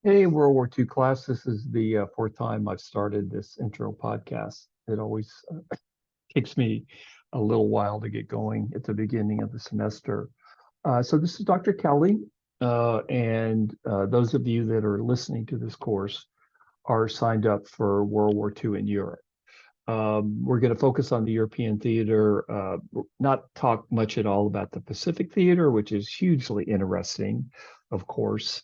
Hey, World War II class. This is the fourth time I've started this intro podcast. It always takes me a little while to get going at the beginning of the semester. So this is Dr. Kelly, and those of you that are listening to this course are signed up for World War II in Europe. We're going to focus on the European theater, not talk much at all about the Pacific theater, which is hugely interesting, of course.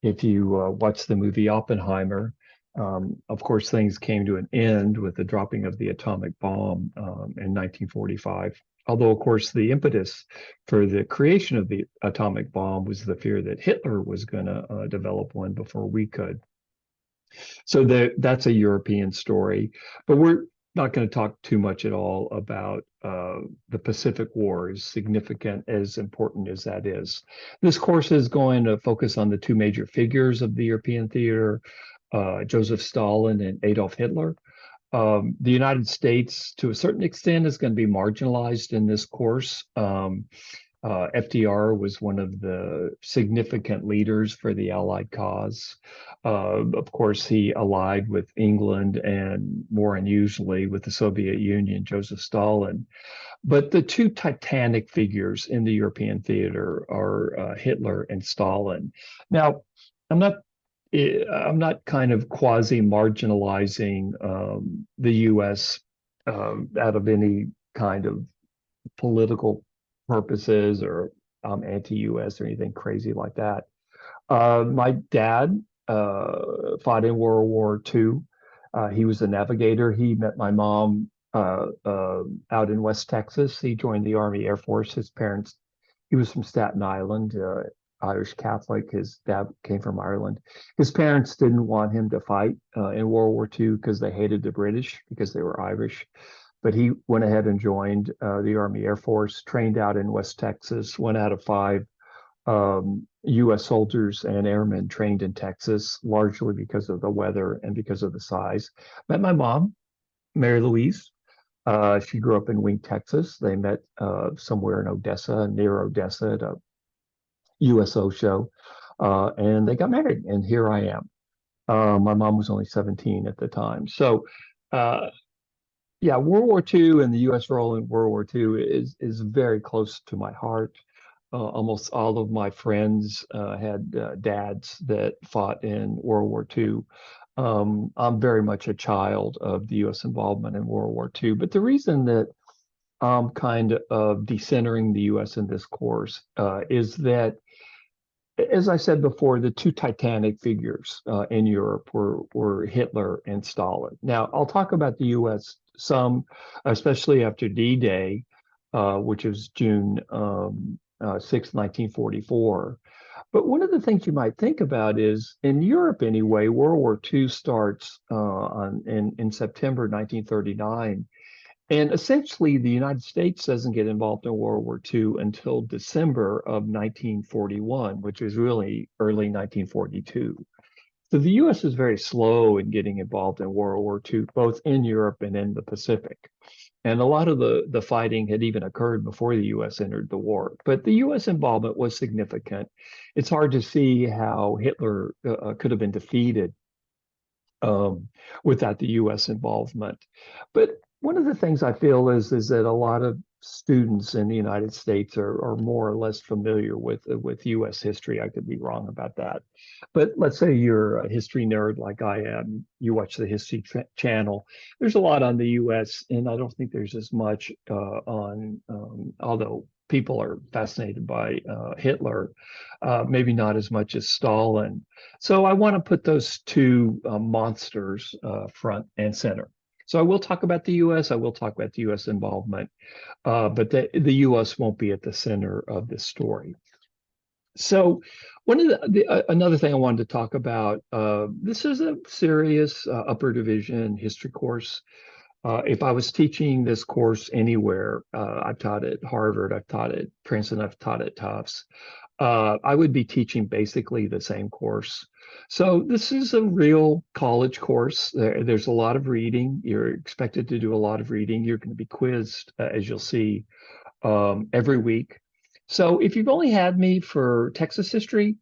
If you watch the movie Oppenheimer, of course, things came to an end with the dropping of the atomic bomb in 1945. Although, of course, the impetus for the creation of the atomic bomb was the fear that Hitler was going to develop one before we could. So that's a European story, but we're not going to talk too much at all about the Pacific War, as significant, as important as that is. This course is going to focus on the two major figures of the European theater, Joseph Stalin and Adolf Hitler. The United States, to a certain extent, is going to be marginalized in this course. FDR was one of the significant leaders for the Allied cause. Of course, he allied with England and more unusually with the Soviet Union, Joseph Stalin. But the two titanic figures in the European theater are Hitler and Stalin. Now, I'm not I'm not kind of quasi marginalizing the U.S. Out of any kind of political purposes or anti-US or anything crazy like that. My dad fought in World War II. He was a navigator. He met my mom out in West Texas. He joined the Army Air Force. His parents, he was from Staten Island, Irish Catholic. His dad came from Ireland. His parents didn't want him to fight in World War II because they hated the British because they were Irish. But he went ahead and joined the Army Air Force, trained out in West Texas, one out of five U.S. soldiers and airmen trained in Texas, largely because of the weather and because of the size. Met my mom, Mary Louise. She grew up in Wing, Texas. They met somewhere in Odessa, near Odessa, at a USO show, and they got married. And here I am. My mom was only 17 at the time. So, uh, yeah, World War II and the U.S. role in World War II is very close to my heart. Almost all of my friends had dads that fought in World War II. I'm very much a child of the U.S. involvement in World War II. But the reason that I'm kind of decentering the U.S. in this course is that, as I said before, the two titanic figures in Europe were Hitler and Stalin. Now, I'll talk about the U.S. some, especially after D-Day, which was June 6, 1944. But one of the things you might think about is in Europe anyway, World War II starts in September 1939. And essentially, the United States doesn't get involved in World War II until December of 1941, which is really early 1942. So the US is very slow in getting involved in World War II, both in Europe and in the Pacific. And a lot of the fighting had even occurred before the US entered the war. But the US involvement was significant. It's hard to see how Hitler could have been defeated um, without the U.S. involvement. But one of the things I feel is that a lot of students in the United States are more or less familiar with U.S. history. I could be wrong about that, but let's say you're a history nerd like I am. You watch the History Channel. There's a lot on the U.S., and I don't think there's as much on, although people are fascinated by Hitler, maybe not as much as Stalin. So I want to put those two monsters front and center. So I will talk about the U.S. I will talk about the U.S. involvement, but the U.S. won't be at the center of this story. So one of another thing I wanted to talk about, this is a serious upper division history course. If I was teaching this course anywhere, I've taught at Harvard, I've taught at Princeton, I've taught at Tufts, I would be teaching basically the same course. So this is a real college course. There's a lot of reading. You're expected to do a lot of reading. You're going to be quizzed, as you'll see, every week. So if you've only had me for Texas history,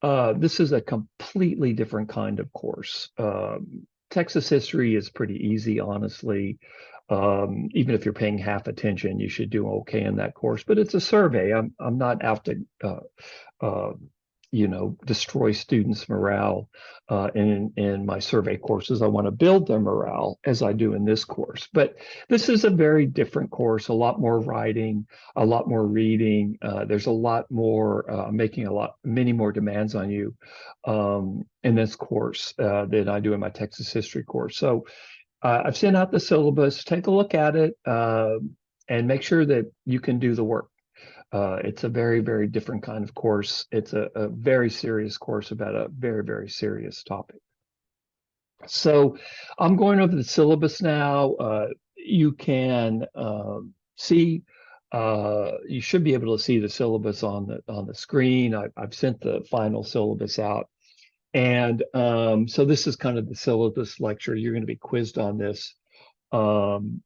This is a completely different kind of course. Texas history is pretty easy, honestly. Even if you're paying half attention, you should do okay in that course. But it's a survey. I'm not out to uh, destroy students' morale in my survey courses. I want to build their morale as I do in this course. But this is a very different course, a lot more writing, a lot more reading. There's a lot more, making many more demands on you in this course than I do in my Texas history course. So I've sent out the syllabus, take a look at it, and make sure that you can do the work. It's a very, very different kind of course. It's a very serious course about a very, very serious topic. So I'm going over the syllabus now. You can see, you should be able to see the syllabus on the screen. I've sent the final syllabus out. And so this is kind of the syllabus lecture. You're going to be quizzed on this on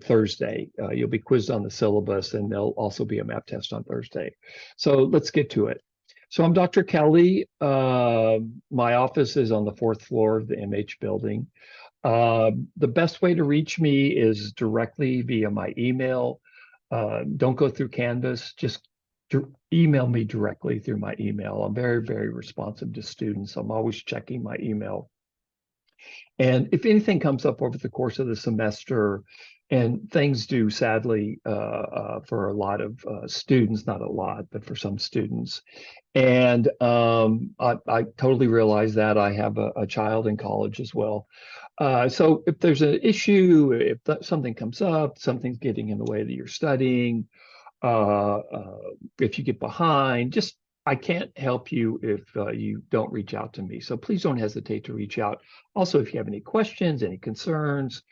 Thursday. You'll be quizzed on the syllabus, and there'll also be a map test on Thursday. So let's get to it. So I'm Dr. Kelly. My office is on the fourth floor of the MH building. The best way to reach me is directly via my email. Don't go through Canvas, just email me directly through my email. I'm very, very responsive to students. I'm always checking my email. And if anything comes up over the course of the semester, and things do sadly for a lot of students, not a lot, but for some students. And I totally realize that I have a child in college as well. So if there's an issue, if something comes up, something's getting in the way that you're studying, uh, uh, if you get behind, just I can't help you if you don't reach out to me. So please don't hesitate to reach out. Also, if you have any questions, any concerns,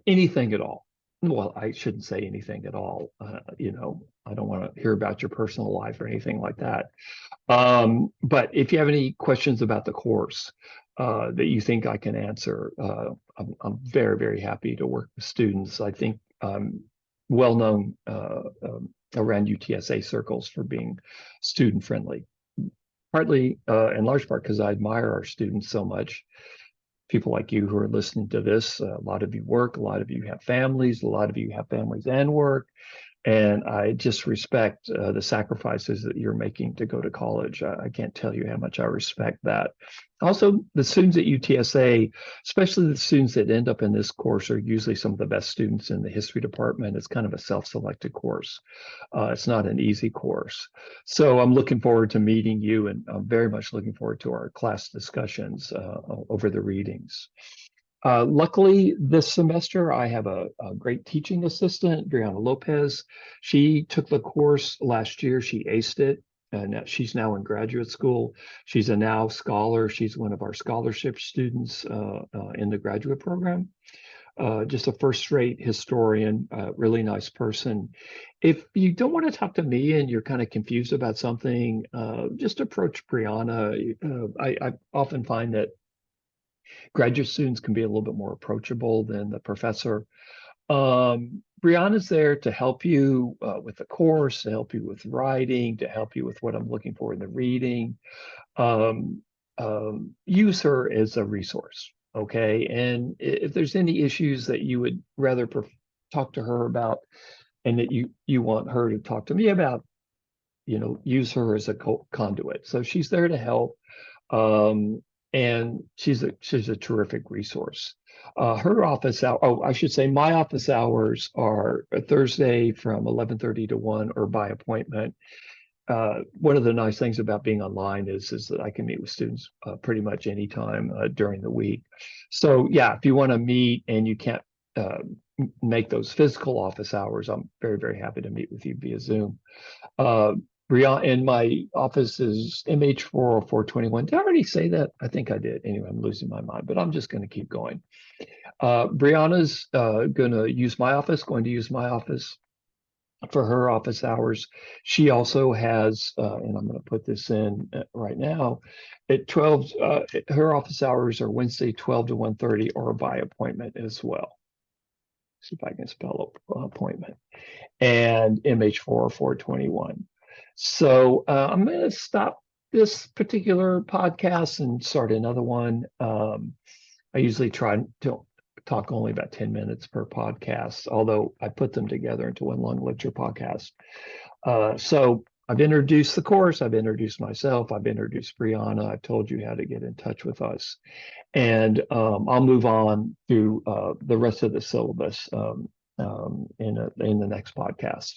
anything at all. Well, I shouldn't say anything at all. I don't want to hear about your personal life or anything like that. But if you have any questions about the course that you think I can answer, I'm very, very happy to work with students. I think well known around UTSA circles for being student friendly, partly in large part because I admire our students so much. People like you who are listening to this, a lot of you work, a lot of you have families, a lot of you have families and work. And I just respect the sacrifices that you're making to go to college. I can't tell you how much I respect that. Also, the students at UTSA, especially the students that end up in this course, are usually some of the best students in the history department. It's kind of a self-selected course. It's not an easy course. So I'm looking forward to meeting you, and I'm very much looking forward to our class discussions over the readings. Luckily, this semester, I have a great teaching assistant, Brianna Lopez. She took the course last year. She aced it, and she's now in graduate school. She's a now scholar. She's one of our scholarship students in the graduate program. Just a first-rate historian, really nice person. If you don't want to talk to me and you're kind of confused about something, just approach Brianna. I often find that graduate students can be a little bit more approachable than the professor. Brianna's there to help you with the course, to help you with writing, to help you with what I'm looking for in the reading. Use her as a resource, okay? And if there's any issues that you would rather talk to her about and that you want her to talk to me about, use her as a conduit. So she's there to help. And she's a terrific resource. Her office hour, oh, I should say my office hours are Thursday from 11:30 to 1 or by appointment. One of the nice things about being online is that I can meet with students pretty much anytime during the week. So yeah, if you want to meet and you can't make those physical office hours, I'm very, very happy to meet with you via Zoom. Brianna, and my office is MH40421. Did I already say that? I think I did. Anyway, I'm losing my mind, but I'm just going to keep going. Brianna's going to use my office for her office hours. She also has, and I'm going to put this in right now, at 12, her office hours are Wednesday 12 to 1:30 or by appointment as well. See if I can spell appointment. And MH40421. So I'm going to stop this particular podcast and start another one. I usually try to talk only about 10 minutes per podcast, although I put them together into one long lecture podcast. So I've introduced the course, I've introduced myself, I've introduced Brianna, I've told you how to get in touch with us. And I'll move on to the rest of the syllabus in the next podcast.